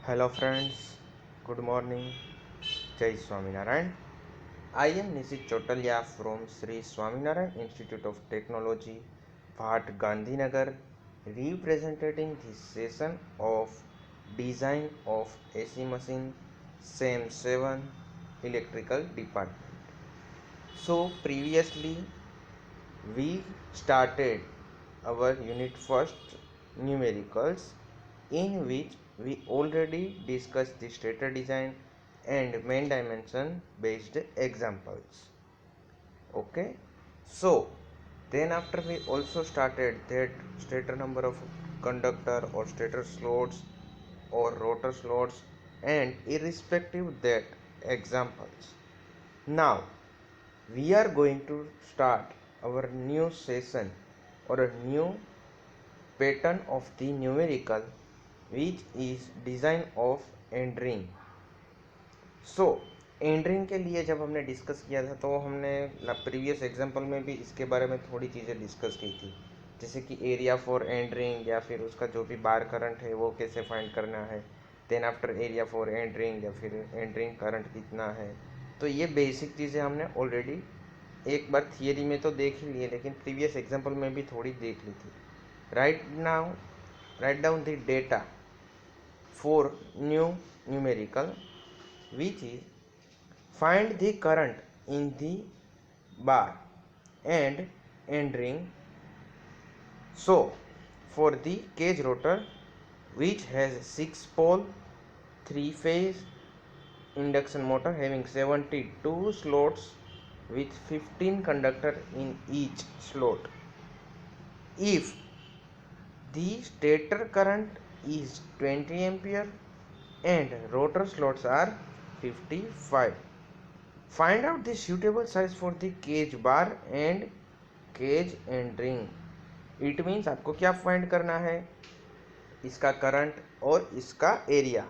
Hello friends, good morning. Jai Swaminarayan. I am Nishit Chotalia from Sri Swaminarayan Institute of Technology, Bhat Gandhinagar, representing this session of Design of AC Machine, SAM 7, Electrical Department. So previously we started our unit first numericals, in which we already discussed the stator design and main dimension based examples. Okay, so then after we also started that stator number of conductor or stator slots or rotor slots and irrespective that examples. Now we are going to start our new session or a new pattern of the numerical, which is design of end ring. So and ring के लिए जब हमने discuss किया था तो हमने previous example में भी इसके बारे में थोड़ी चीज़ें डिस्कस की थी, जैसे कि एरिया फॉर एंड रिंग या फिर उसका जो भी बार करंट है वो कैसे फाइंड करना है, then after area for end ring या फिर एंड रिंग करंट कितना है। तो ये बेसिक चीज़ें हमने ऑलरेडी एक बार थियरी में तो देख ही लिए, लेकिन प्रीवियस एग्जाम्पल में भी थोड़ी देख ली थी। Right down the data for new numerical, which is find the current in the bar and end ring. So for the cage rotor, which has 6 pole 3 phase induction motor having 72 slots with 15 conductor in each slot, if the stator current is 20 ampere and rotor slots are 55, find out the suitable size for the cage bar and cage end ring. It means आपको क्या find करना है, इसका current और इसका area.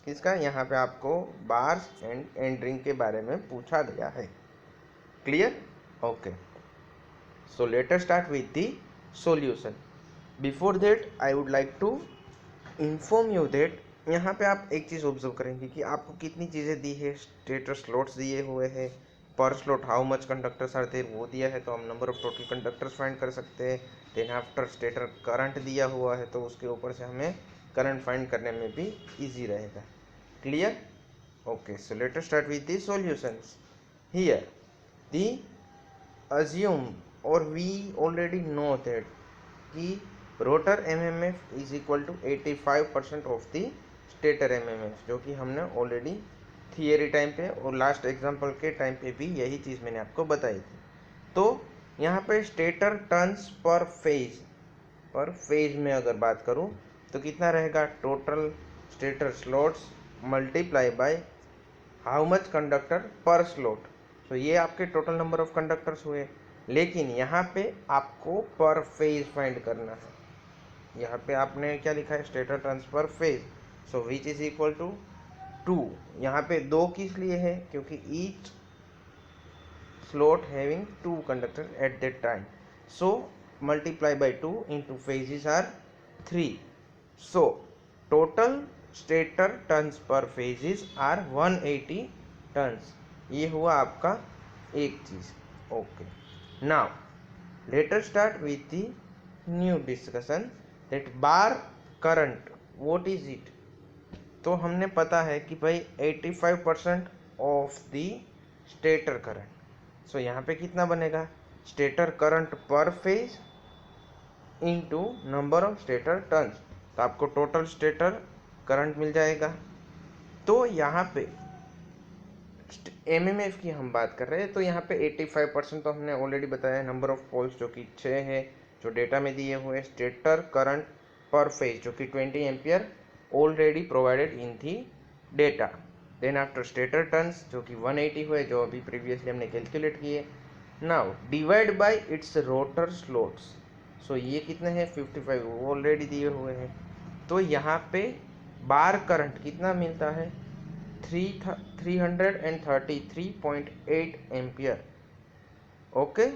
किसका, यहाँ पे आपको बार्स एंड एंड रिंग के बारे में पूछा गया है। Clear? Okay, so let us start with the solution. Before that I would like to inform you that यहाँ पे आप एक चीज़ ऑब्जर्व करेंगे कि आपको कितनी चीज़ें दी है। स्टेटर स्लॉट्स दिए हुए हैं, पर slot how much conductors are there वो दिया है, तो हम number of total conductors find कर सकते हैं। देन आफ्टर स्टेटर करंट दिया हुआ है, तो उसके ऊपर से हमें करंट फाइंड करने में भी इजी रहेगा। Clear? Okay, so let us start with the solutions. Here the assume or we already know that कि rotor MMF is equal to 85% of the stator MMF, जो कि हमने ऑलरेडी थियरी टाइम पे और लास्ट एग्जांपल के time पे भी यही चीज़ मैंने आपको बताई थी। तो यहाँ पे स्टेटर टर्न्स पर फेज में अगर बात करूँ तो कितना रहेगा, total stator slots multiply by how much conductor पर स्लॉट। तो ये आपके टोटल नंबर ऑफ कंडक्टर्स हुए, लेकिन यहाँ पे आपको पर फेज फाइंड करना है। यहाँ पे आपने क्या लिखा है, stator turns per phase, so which is equal to 2। यहाँ पे 2 किस लिए है, क्योंकि each slot having 2 conductor at that time, so multiply by 2 into phases are 3, so total stator turns per phases are 180 turns. ये हुआ आपका एक चीज। Okay, now let us start with the new discussion that bar current what is it. तो हमने पता है कि भाई 85% ऑफ द स्टेटर करंट, सो यहाँ पे कितना बनेगा, stator current per phase into number of stator turns, तो आपको टोटल स्टेटर करंट मिल जाएगा। तो यहाँ पे एमएमएफ की हम बात कर रहे हैं, तो यहाँ पे 85% तो हमने ऑलरेडी बताया, नंबर ऑफ पोल्स जो कि 6 है जो डेटा में दिए हुए, स्टेटर करंट पर फेज जो कि 20 ampere already provided in the data. Then after stator turns जो कि 180 हुए, जो अभी प्रीवियसली हमने कैलकुलेट किए। Now divide by its rotor slots, so ये कितने हैं 55, वो ऑलरेडी दिए हुए हैं। तो यहाँ पे बार करंट कितना मिलता है, 333.8 ampere. Okay,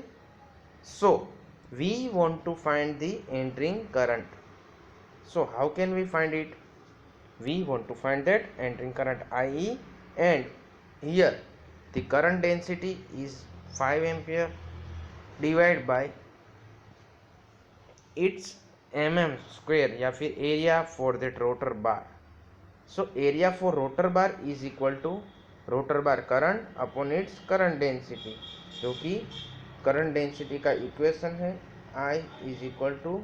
so we want to find the end ring current, so how can we find it? we want to find that entering current IE, and here the current density is 5 ampere divided by its mm square या फिर area for that rotor bar. So area for rotor bar is equal to rotor bar current upon its current density, जो कि current density का equation है I is equal to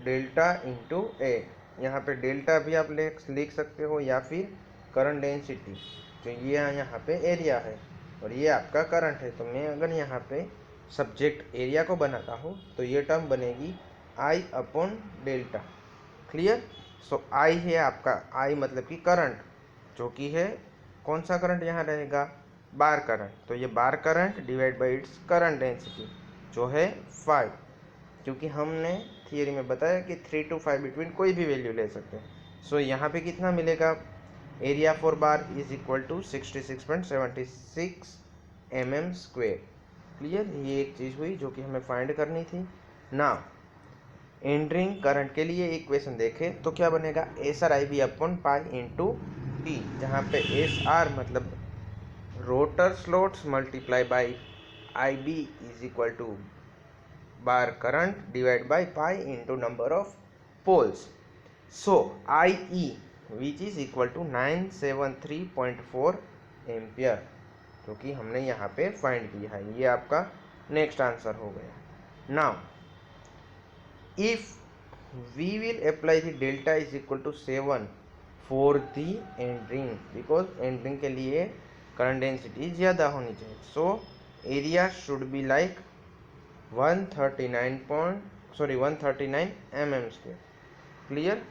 delta into A. यहाँ पे delta भी आप लिख सकते हो या फिर करंट डेंसिटी, जो ये यहाँ पे एरिया है और ये आपका करंट है. तो मैं अगर यहाँ पे सब्जेक्ट एरिया को बनाता हूँ तो ये टर्म बनेगी आई अपॉन डेल्टा. क्लियर. सो आई है आपका, आई मतलब कि करंट, जो कि है कौन सा करंट यहाँ रहेगा, बार करंट. तो ये bar current divide by its current density जो है 5, क्योंकि हमने थियरी में बताया कि 3 to 5 बिटवीन कोई भी वैल्यू ले सकते हैं. सो यहाँ पे कितना मिलेगा, area for bar is equal to 66.76 mm square. Clear. ये एक चीज़ हुई जो कि हमें फाइंड करनी थी. नाउ एंटरिंग करंट के लिए इक्वेशन देखें तो क्या बनेगा, S R I B upon pi into T, जहाँ पे एस आर मतलब rotor slots multiply by I B is equal to bar current divided by pi into number of poles. So IE which is equal to 973.4 ampere, जो कि हमने यहाँ पे find किया है. ये आपका नेक्स्ट आंसर हो गया. Now if we will apply the delta is equal to 7 for the end ring, because end ring के लिए करंट डेंसिटी ज़्यादा होनी चाहिए. So area should be like 139 mm square. Clear.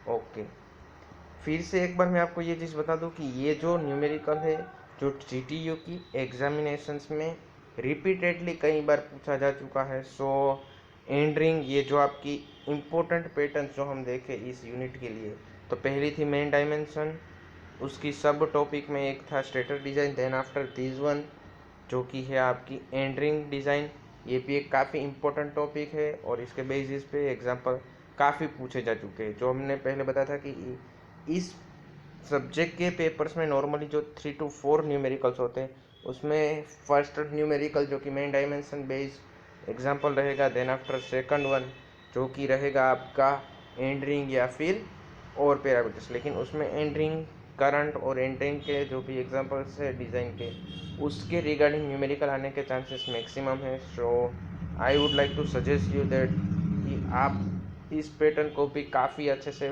Okay. फिर से एक बार मैं आपको ये चीज़ बता दूं कि ये जो न्यूमेरिकल है जो GTU की एग्जामिनेशंस में रिपीटेडली कई बार पूछा जा चुका है. सो एंडरिंग, ये जो आपकी इम्पोर्टेंट पैटर्न्स जो हम देखे इस यूनिट के लिए, तो पहली थी मेन डायमेंशन, उसकी सब टॉपिक में एक था stator design, then after this one जो कि है आपकी एंडरिंग डिज़ाइन. ये भी एक काफ़ी इम्पोर्टेंट टॉपिक है और इसके बेसिस पे एग्जांपल काफ़ी पूछे जा चुके हैं. जो हमने पहले बताया था कि इस सब्जेक्ट के पेपर्स में नॉर्मली जो 3 to 4 न्यूमेरिकल्स होते हैं उसमें फर्स्ट न्यूमेरिकल जो कि मेन डायमेंशन बेस्ड एग्जांपल रहेगा, देन आफ्टर सेकंड वन जो कि रहेगा आपका एंडरिंग या फिर और पैरामीटर्स. लेकिन उसमें एंडरिंग करंट और एंडरिंग के जो भी एग्जांपल्स है डिज़ाइन के, उसके रिगार्डिंग न्यूमेरिकल आने के चांसेस मैक्सिमम है. So I would like to suggest you that कि आप इस पैटर्न को भी काफ़ी अच्छे से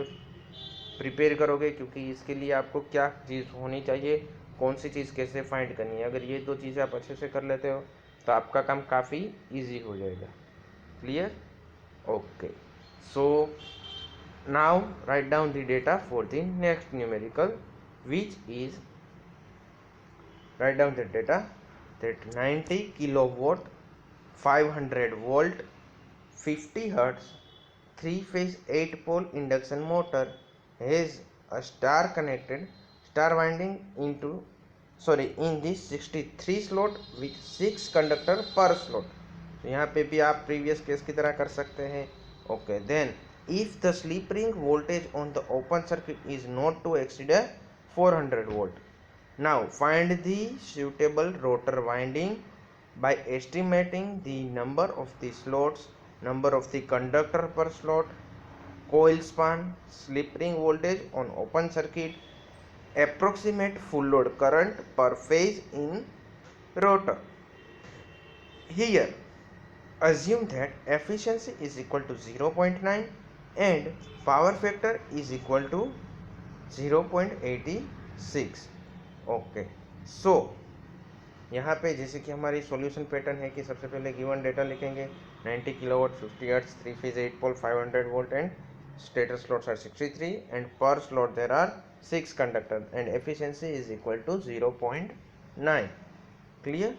प्रिपेयर करोगे, क्योंकि इसके लिए आपको क्या चीज़ होनी चाहिए, कौन सी चीज़ कैसे फाइंड करनी है. अगर ये दो चीज़ें आप अच्छे से कर लेते हो तो आपका काम काफ़ी ईजी हो जाएगा. Clear. Okay. So now right down the data for the next numerical, which is write down the data that 90 kilowatt 500 volt 50 hertz 3 phase 8 pole induction motor has a star connected star winding in this 63 slot with 6 conductor per slot. तो यहाँ पे भी आप previous case की तरह कर सकते हैं. Okay. Then if the slip ring voltage on the open circuit is not to exceed 400 volt. Now find the suitable rotor winding by estimating the number of the slots, number of the conductor per slot, coil span, slip ring voltage on open circuit, approximate full load current per phase in rotor. Here assume that efficiency is equal to 0.9 and power factor is equal to 0.86. Okay. सो यहाँ पे जैसे कि हमारी solution pattern है कि सबसे पहले given data लिखेंगे 90 kilowatt 50 hertz 3 phase 8 pole 500 volt and stator slots are 63 and per slot there are 6 conductor and efficiency is equal to 0.9. Clear.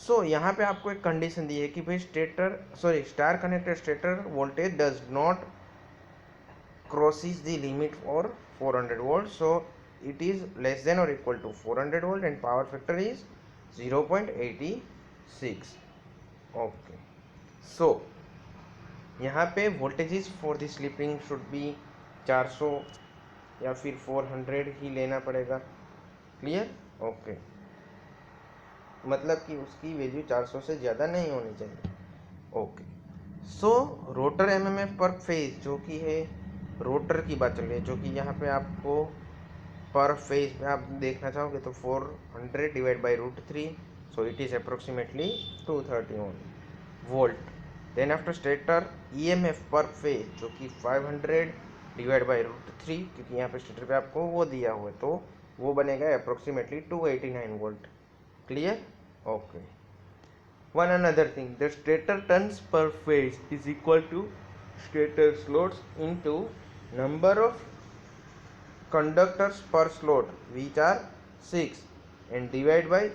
So यहाँ पे आपको एक कंडीशन दी है कि भाई star connected stator voltage does not crosses the limit for 400 volt. So it is less than or equal to 400 volt and power factor is 0.86. okay. So यहाँ पे voltages for the slip ring should be 400 या फिर 400 ही लेना पड़ेगा। Clear? Okay, मतलब कि उसकी value 400 से ज़्यादा नहीं होनी चाहिए। ओके, सो रोटर एमएमएफ पर फेज, जो कि है रोटर की बात चल रही है, जो कि यहाँ पे आपको पर फेज पे आप देखना चाहोगे तो 400 divide by √3, so it is approximately 231 volt. Then after stator EMF per phase, जो कि 500 डिवाइड बाई √3, क्योंकि यहाँ पे स्टेटर पे आपको वो दिया हुआ है, तो वो बनेगा approximately 289 volt. Clear? Okay, one another thing, the stator turns per phase is equal to stator slots into number of conductors per slot, which are 6, and divide by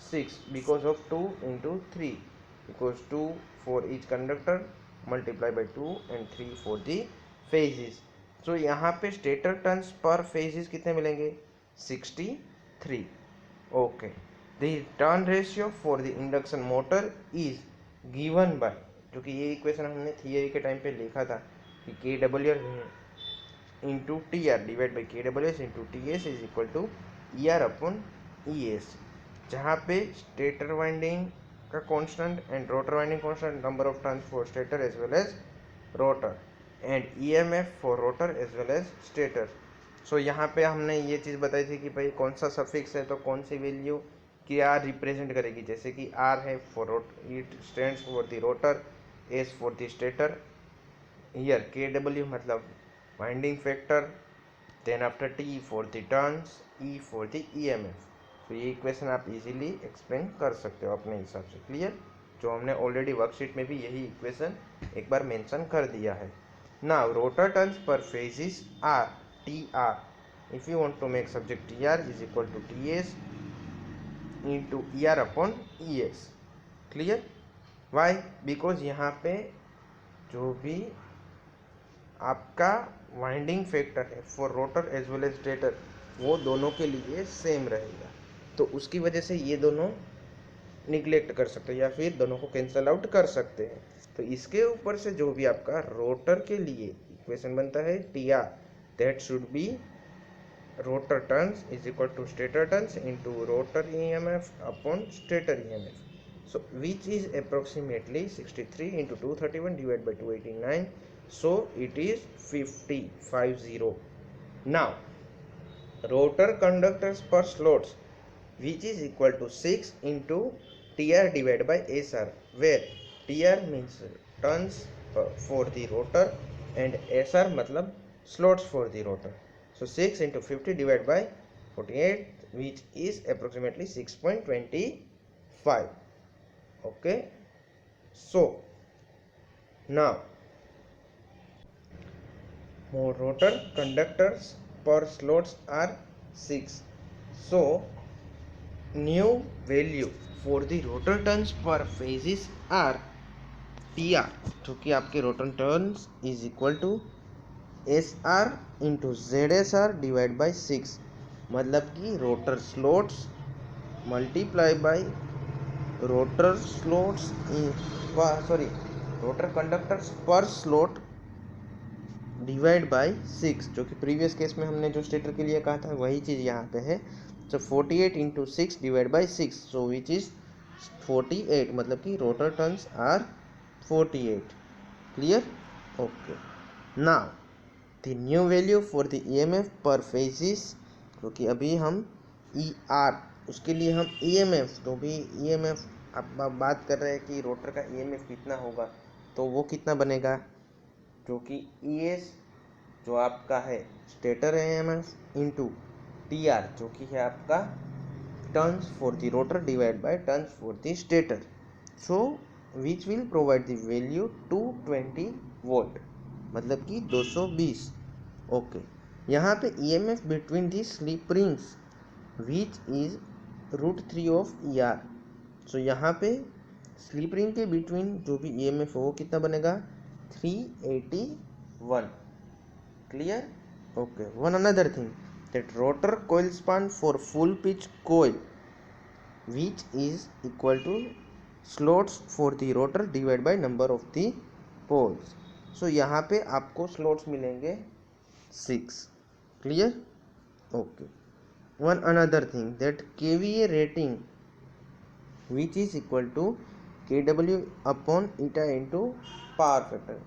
6 because of 2 into 3, because 2 for each conductor, multiply by 2 and 3 for the phases. So यहाँ पे stator turns per phases कितने मिलेंगे? 63. Okay, the turn ratio for the induction motor is given by, जो कि ये equation हमने theory के time पे लिखा था कि KW into T R divide by KWS into TS is equal to ER upon ES, जहाँ पे स्टेटर वाइंडिंग का constant and rotor winding constant, number of turns for stator as well as rotor, and EMF for rotor as well as stator. So यहाँ पे हमने ये चीज़ बताई थी कि भाई कौन सा सफिक्स है तो कौन सी वैल्यू क्या रिप्रेजेंट करेगी, जैसे कि R है for it stands for the rotor, S for the stator, here KW मतलब winding factor, then after T for the turns, E for the EMF। तो ये इक्वेशन आप इजीली एक्सप्लेन कर सकते हो अपने हिसाब से। क्लियर? जो हमने ऑलरेडी वर्कशीट में भी यही इक्वेशन एक बार मेंशन कर दिया है। Now rotor turns per phases are TR, if you want to make subject TR is equal to TS into ER upon ES। Clear? Why? Because यहाँ पे जो भी आपका वाइंडिंग फैक्टर है for rotor as well as stator, वो दोनों के लिए सेम रहेगा, तो उसकी वजह से ये दोनों निगलेक्ट कर सकते हैं या फिर दोनों को कैंसल आउट कर सकते हैं। तो इसके ऊपर से जो भी आपका रोटर के लिए इक्वेशन बनता है TR, that should be rotor turns is equal to stator turns into rotor EMF upon stator EMF, so which is approximately 63 into 231 divided by 289, so it is 50. Now rotor conductors per slots, which is equal to 6 into TR divided by SR, where TR means turns for the rotor and SR मतलब slots for the rotor. So 6 into 50 divided by 48, which is approximately 6.25. Okay, so now more rotor conductors per slots are 6. So new value for the rotor turns per phases are TR, जो कि आपके rotor turns is equal to SR into ZSR divide by 6, मतलब कि rotor slots multiply by rotor slots rotor conductors per slot divide by 6, जो कि previous case में हमने जो स्टेटर के लिए कहा था वही चीज़ यहाँ पे है। तो 48 into 6 divide by 6, so which is 48, मतलब कि rotor turns are 48. Clear? Okay. Now the new value for the EMF per phase is, क्योंकि अभी हम ER, उसके लिए हम EMF, तो भी EMF अब बात कर रहे हैं कि रोटर का EMF कितना होगा, तो वो कितना बनेगा, जो कि ES जो आपका है स्टेटर EMF इंटू TR जो कि है आपका turns for the rotor divide by turns for the stator, so which will provide the value 220 volt, मतलब कि 220. ओके, यहाँ पे EMF between the slip rings which is √3 of ER, सो यहाँ pay slip ring के बिटवीन जो भी EMF हो वो कितना बनेगा 381. Clear? Okay, one another thing that rotor coil span for full pitch coil which is equal to slots for the rotor divided by number of the poles. So यहाँ पे आपको स्लोट्स मिलेंगे 6. Clear? Okay. One another thing, that kVA rating which is equal to kW upon eta into power factor.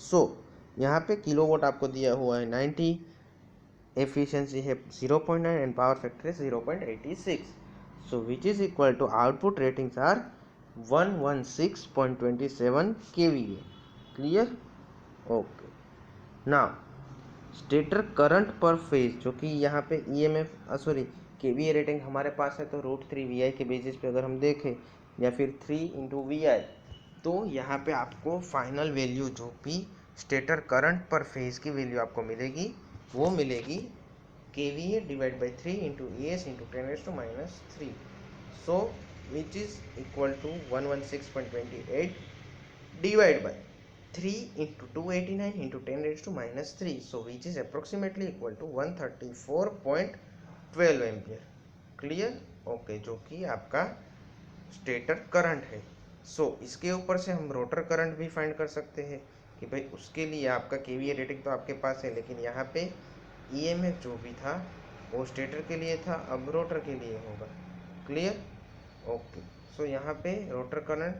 So यहाँ पे kilowatt आपको दिया हुआ है 90, एफिशिएंसी है 0.9 एंड पावर फैक्टर है 0.86. So which is equal to output ratings are 116.27 kVA. Clear? Okay. Now stator current per phase, जो कि यहाँ पे ईएमएफ केवीए रेटिंग हमारे पास है, तो √3 VI के बेसिस पे अगर हम देखें या फिर 3 × VI, तो यहाँ पे आपको फाइनल वैल्यू जो भी स्टेटर करंट पर फेज की वैल्यू आपको मिलेगी वो मिलेगी KVA divide by 3 × ES × 10⁻³ so which is equal to 116.28 divide by 3 × 289 × 10⁻³ so which is approximately equal to 134.12 ampere. Clear? Okay, जो कि आपका स्टेटर करंट है. सो इसके ऊपर से हम रोटर करंट भी फाइंड कर सकते हैं कि भाई उसके लिए आपका केवीए रेटिंग तो आपके पास है, लेकिन यहाँ पे ईएमएफ जो भी था वो स्टेटर के लिए था, अब रोटर के लिए होगा. क्लियर? ओके. सो यहाँ पे रोटर करंट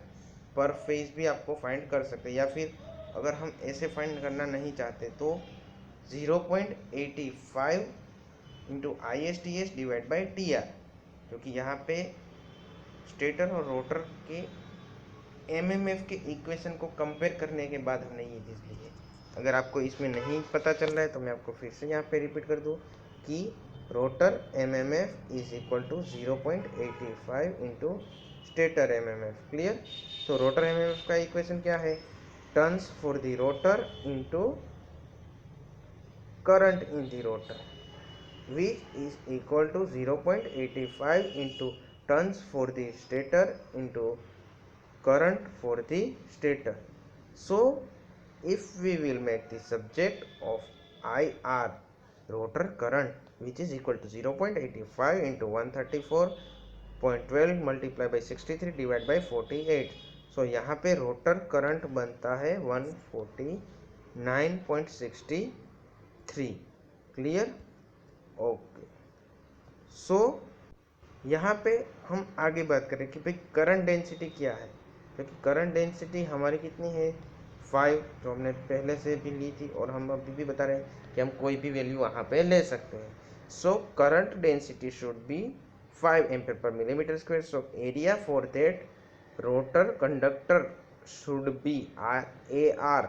पर फेज भी आपको फाइंड कर सकते हैं, या फिर अगर हम ऐसे फाइंड करना नहीं चाहते तो 0.85 × ISTS डिवाइड बाई TR, क्योंकि यहाँ पे स्टेटर और रोटर के एमएमएफ के इक्वेशन को कंपेयर करने के बाद हमने ये चीज़ ली है. अगर आपको इसमें नहीं पता चल रहा है तो मैं आपको फिर से यहाँ पे रिपीट कर दूँ कि rotor MMF is equal to 0.85 × stator MMF. Clear? तो रोटर एमएमएफ का इक्वेशन क्या है? Turns for the rotor into current in the rotor which is equal to 0.85 into turns for the stator into current for the stator. So if we will make the subject of IR rotor current which is equal to 0.85 into 134.12 multiplied by 63 divided by 48. So यहाँ पे rotor current बनता है 149.63. Clear? Okay. सो यहाँ पे हम आगे बात करें कि भाई करंट डेंसिटी क्या है, क्योंकि करंट डेंसिटी हमारी कितनी है 5, जो हमने पहले से भी ली थी और हम अभी भी बता रहे हैं कि हम कोई भी वैल्यू वहाँ पे ले सकते हैं. So current density should be 5 Amp/mm². So area for that rotor conductor should be AR,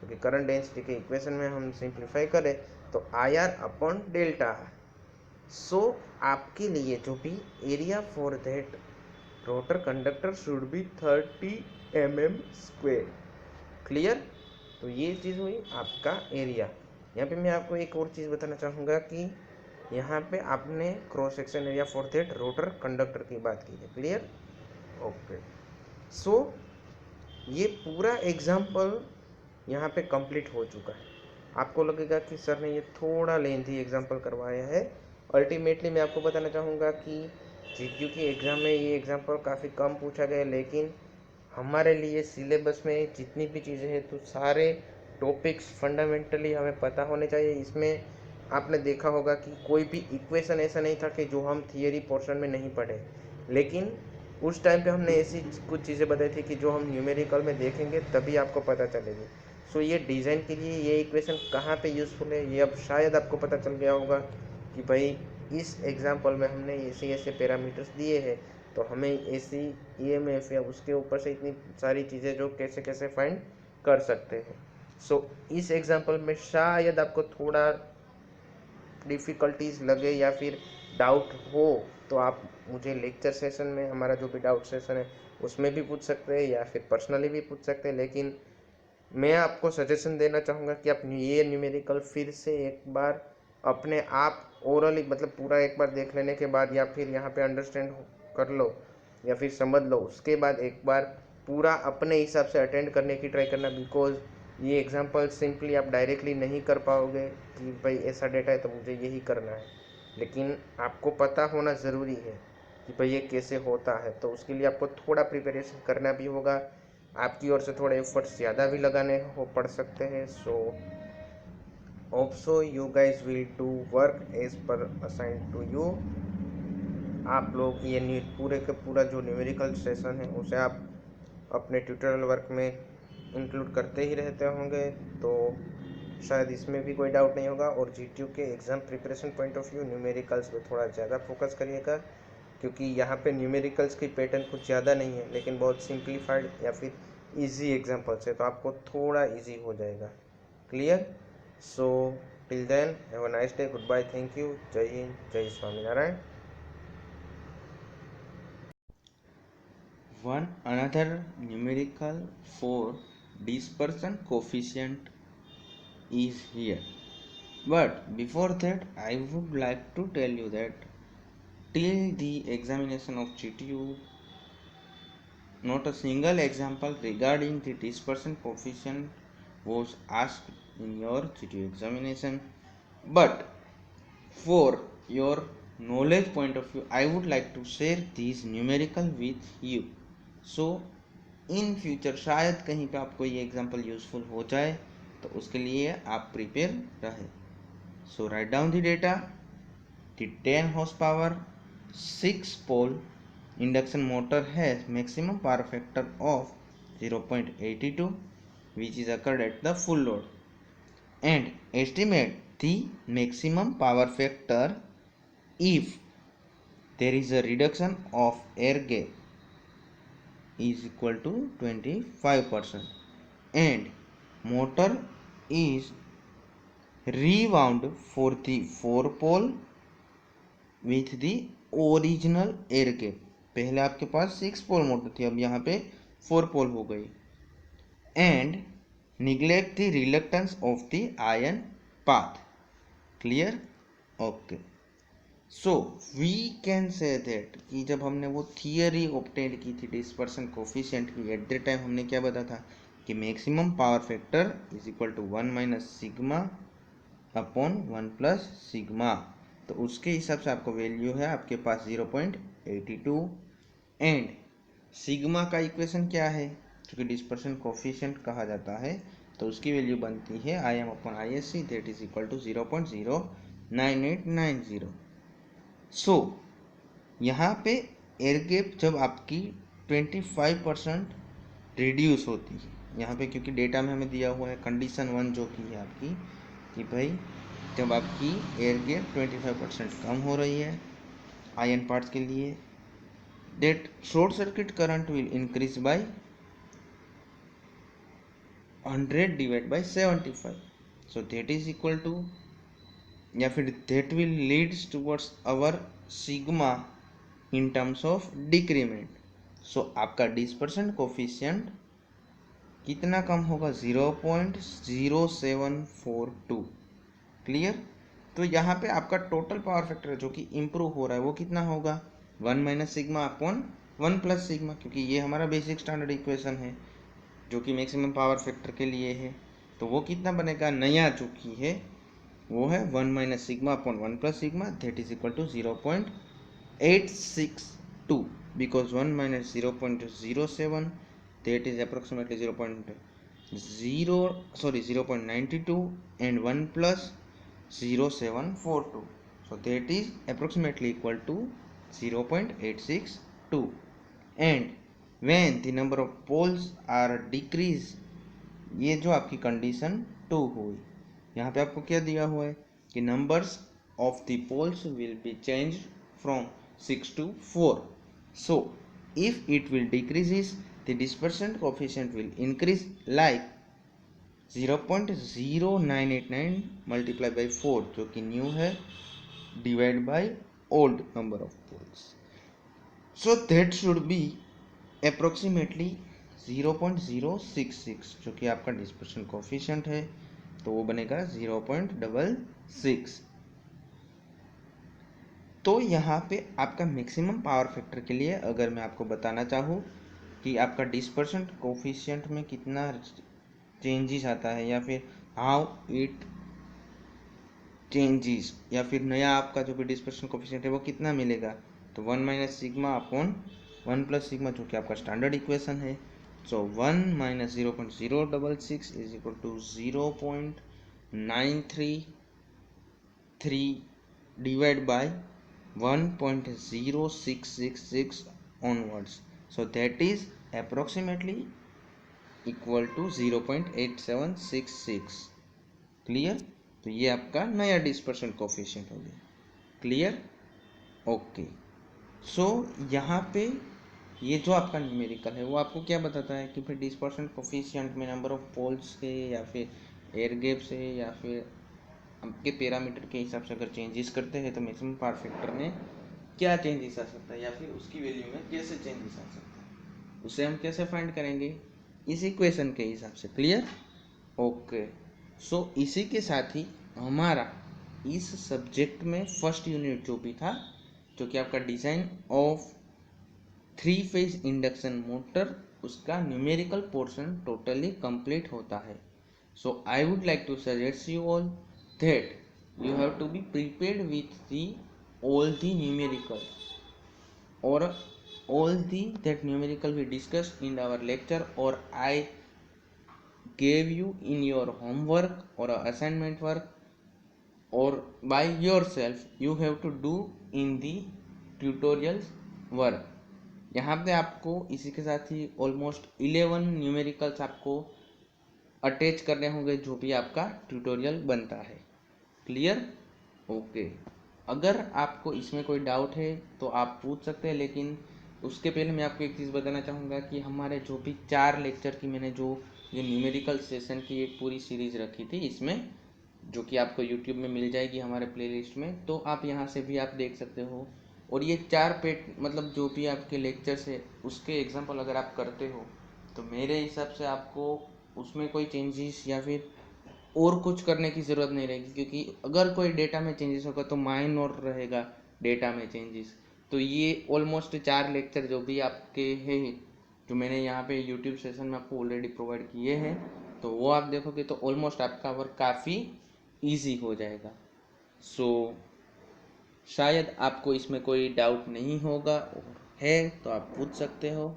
क्योंकि करंट डेंसिटी के इक्वेशन में हम सिंप्लीफाई करें तो IR अपॉन डेल्टा है. सो आपके लिए जो भी area for that rotor conductor should be 30 mm². Clear? तो ये चीज़ हुई आपका एरिया. यहाँ पे मैं आपको एक और चीज़ बताना चाहूँगा कि यहाँ पे आपने cross section area for that rotor conductor की बात की है. क्लियर? ओके. सो ये पूरा एग्जाम्पल यहाँ पे कंप्लीट हो चुका है. आपको लगेगा कि सर ने ये थोड़ा लेंथी एग्जाम्पल करवाया है. अल्टीमेटली मैं आपको बताना चाहूँगा कि जीक्यू की एग्ज़ाम में ये एग्जाम्पल काफ़ी कम पूछा गया, लेकिन हमारे लिए सिलेबस में जितनी भी चीज़ें हैं तो सारे टॉपिक्स फंडामेंटली हमें पता होने चाहिए. इसमें आपने देखा होगा कि कोई भी इक्वेशन ऐसा नहीं था कि जो हम थियरी पोर्शन में नहीं पढ़े, लेकिन उस टाइम पे हमने ऐसी कुछ चीज़ें बताई थी कि जो हम न्यूमेरिकल में देखेंगे तभी आपको पता चलेगी. सो ये डिज़ाइन के लिए ये इक्वेशन कहाँ पे यूज़फुल है ये अब शायद आपको पता चल गया होगा कि भाई इस एग्जाम्पल में हमने ऐसे पैरामीटर्स दिए हैं तो हमें ऐसी ईएमएफ या उसके ऊपर से इतनी सारी चीज़ें जो कैसे कैसे फाइंड कर सकते हैं. सो इस एग्जाम्पल में शायद आपको थोड़ा डिफ़िकल्टीज लगे या फिर डाउट हो तो आप मुझे लेक्चर सेशन में, हमारा जो भी डाउट सेशन है उसमें भी पूछ सकते हैं या फिर पर्सनली भी पूछ सकते हैं. लेकिन मैं आपको सजेशन देना चाहूँगा कि आप ये न्यूमेरिकल फिर से एक बार अपने आप ओरली, मतलब पूरा एक बार देख लेने के बाद या फिर यहाँ पे अंडरस्टैंड कर लो या फिर समझ लो, उसके बाद एक बार पूरा अपने हिसाब से अटेंड करने की ट्राई करना. बिकॉज ये एग्जांपल सिंपली आप डायरेक्टली नहीं कर पाओगे कि भाई ऐसा डेटा है तो मुझे यही करना है, लेकिन आपको पता होना ज़रूरी है कि भाई ये कैसे होता है. तो उसके लिए आपको थोड़ा प्रिपरेशन करना भी होगा, आपकी ओर से थोड़े एफर्ट्स ज़्यादा भी लगाने हो पड़ सकते हैं. So hope so you guys will do work as per assign to you. आप लोग ये पूरे का पूरा जो न्यूमेरिकल सेशन है उसे आप अपने ट्यूटोरियल वर्क में इंक्लूड करते ही रहते होंगे, तो शायद इसमें भी कोई डाउट नहीं होगा। और जीटीयू के exam preparation point of view numericals पे थोड़ा ज़्यादा फोकस करिएगा, क्योंकि यहाँ पे न्यूमेरिकल्स की पैटर्न कुछ ज़्यादा नहीं है, लेकिन बहुत सिंप्लीफाइड या फिर इजी एग्जांपल्स है, तो आपको थोड़ा इजी हो जाएगा। Clear? So till then have a nice day, good bye, thank you, जय हिंद, जय Swaminarayan. One another numerical for dispersion coefficient is here, but before that I would like to tell you that till the examination of GTU not a single example regarding the dispersion coefficient was asked in your GTU examination, but for your knowledge point of view I would like to share these numerical with you, so in future शायद कहीं पे आपको ये example useful हो जाए, तो उसके लिए आप प्रिपेयर रहे। So write down the data. The 10 horse power 6 pole induction motor has maximum power factor of 0.82 which is occurred at the full load and estimate the maximum power factor if there is a reduction of air gap is equal to 25% and motor is rewound for the 4 pole with the original air gap। पहले आपके पास 6 pole motor थी, अब यहाँ पे 4 पोल हो गई। and neglect the reluctance of the ion path। clear? okay, so we can say that कि जब हमने वो थियरी ऑब्टेंड की थी डिस्पर्सन कोफिशिएंट की, एट द टाइम हमने क्या बताया था कि maximum power factor is equal to 1 minus sigma upon 1 plus sigma. तो उसके हिसाब से आपको वैल्यू है आपके पास 0.82 एंड सिग्मा का इक्वेशन क्या है, क्योंकि डिस्पर्सन कोफिशिएंट कहा जाता है, तो उसकी वैल्यू बनती है I M upon I S C, that is equal to 0.09890। So यहाँ पे एयर गैप जब आपकी 25% रिड्यूस होती है, यहाँ पे क्योंकि डेटा में हमें दिया हुआ है कंडीशन 1 जो कि है आपकी कि भाई जब आपकी एयर गैप 25% कम हो रही है आयन पार्ट्स के लिए, that short circuit current will increase by 100 divide by 75, so that is equal to या फिर that will leads towards our sigma in terms of decrement. So आपका डिस्पर्सन कोफिशिएंट कितना कम होगा, 0.0742। क्लियर? तो यहाँ पे आपका टोटल पावर फैक्टर जो कि इम्प्रूव हो रहा है वो कितना होगा, 1 minus sigma upon 1 plus sigma, क्योंकि ये हमारा बेसिक स्टैंडर्ड इक्वेशन है जो कि मैक्सिमम पावर फैक्टर के लिए है। तो वो कितना बनेगा, नया जो कि है वो है 1 minus sigma upon 1 plus sigma, that is equal to 0.862 because 1 minus 0.07 that is approximately 0.92 and 1 plus 0.742, so that is approximately equal to 0.862 and when the number of poles are decreased, ये जो आपकी कंडीशन 2 हुई, यहाँ पे आपको क्या दिया हुआ है कि numbers of the poles will be change from 6 to 4, so if it will decreases the dispersion coefficient will increase like 0.0989 multiplied by 4 जो कि न्यू है divide by old number of poles, so that should be approximately 0.066 जो कि आपका dispersion coefficient है, तो वो बनेगा 0.66। तो यहाँ पे आपका मैक्सिमम पावर फैक्टर के लिए अगर मैं आपको बताना चाहूँ कि आपका डिस्पर्शन कोफिशिएंट में कितना चेंजेस आता है या फिर हाउ इट चेंजेस, या फिर नया आपका जो भी डिस्पर्शन कोफिशिएंट है वो कितना मिलेगा, तो 1 minus sigma upon 1 plus sigma जो कि आपका स्टैंडर्ड इक्वेशन है। So 1 minus 0.066 is equal to 0.066 933 divided by 1.0666 onwards. So that is approximately equal to 0.8766. Clear? तो ये आपका नया डिस्पर्शन कोफिशिएंट हो गया. क्लियर? ओके. सो यहाँ पे ये जो आपका न्यूमेरिकल है वो आपको क्या बताता है कि फिर डिस्पर्शन कोफिशिएंट में नंबर ऑफ पोल्स है या फिर एयर गैप्स है या फिर आपके पैरामीटर के हिसाब से अगर चेंजेस करते हैं तो मैक्सिमम पावर फैक्टर में क्या चेंजेस आ सकता है या फिर उसकी वैल्यू में कैसे चेंजेस आ सकता है, उसे हम कैसे फाइंड करेंगे, इस इक्वेशन के हिसाब से. क्लियर? ओके. सो इसी के साथ ही हमारा इस सब्जेक्ट में फर्स्ट यूनिट जो भी था, जो कि आपका design of 3 phase induction motor, उसका न्यूमेरिकल पोर्शन टोटली कंप्लीट होता है. So I would like to suggest you all that you have to be prepared with the all the numerical or all the that numerical we discussed in our lecture, or I gave you in your homework or assignment work, or by yourself you have to do in the tutorials work. यहाँ पे आपको इसी के साथ ही almost 11 numericals आपको attach करने होंगे जो भी आपका ट्यूटोरियल बनता है. क्लियर? ओके. अगर आपको इसमें कोई डाउट है तो आप पूछ सकते हैं, लेकिन उसके पहले मैं आपको एक चीज़ बताना चाहूँगा कि हमारे जो भी 4 लेक्चर की मैंने जो ये न्यूमेरिकल सेशन की एक पूरी सीरीज़ रखी थी इसमें, जो कि आपको यूट्यूब में मिल जाएगी हमारे प्लेलिस्ट में, तो आप यहाँ से भी आप देख सकते हो. और ये 4 पेट मतलब जो भी आपके लेक्चर्स है उसके एग्जाम्पल अगर आप करते हो तो मेरे हिसाब से आपको उसमें कोई चेंजेस या फिर और कुछ करने की ज़रूरत नहीं रहेगी, क्योंकि अगर कोई डेटा में चेंजेस होगा तो माइनर रहेगा डेटा में चेंजेस. तो ये ऑलमोस्ट 4 लेक्चर जो भी आपके हैं जो मैंने यहाँ पे यूट्यूब सेशन में आपको ऑलरेडी प्रोवाइड किए हैं, तो वो आप देखोगे तो ऑलमोस्ट आपका वर्क काफ़ी ईजी हो जाएगा. सो शायद आपको इसमें कोई डाउट नहीं होगा, और है तो आप पूछ सकते हो.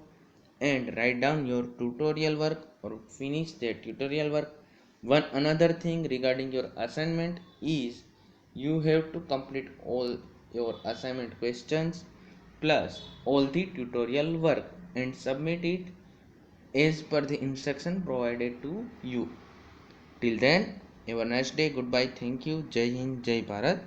And write down your tutorial work और finish the tutorial work. One another thing regarding your assignment is you have to complete all your assignment questions plus all the tutorial work and submit it as per the instruction provided to you. Till then, have a nice day. Goodbye. Thank you. Jai Hind, Jai Bharat.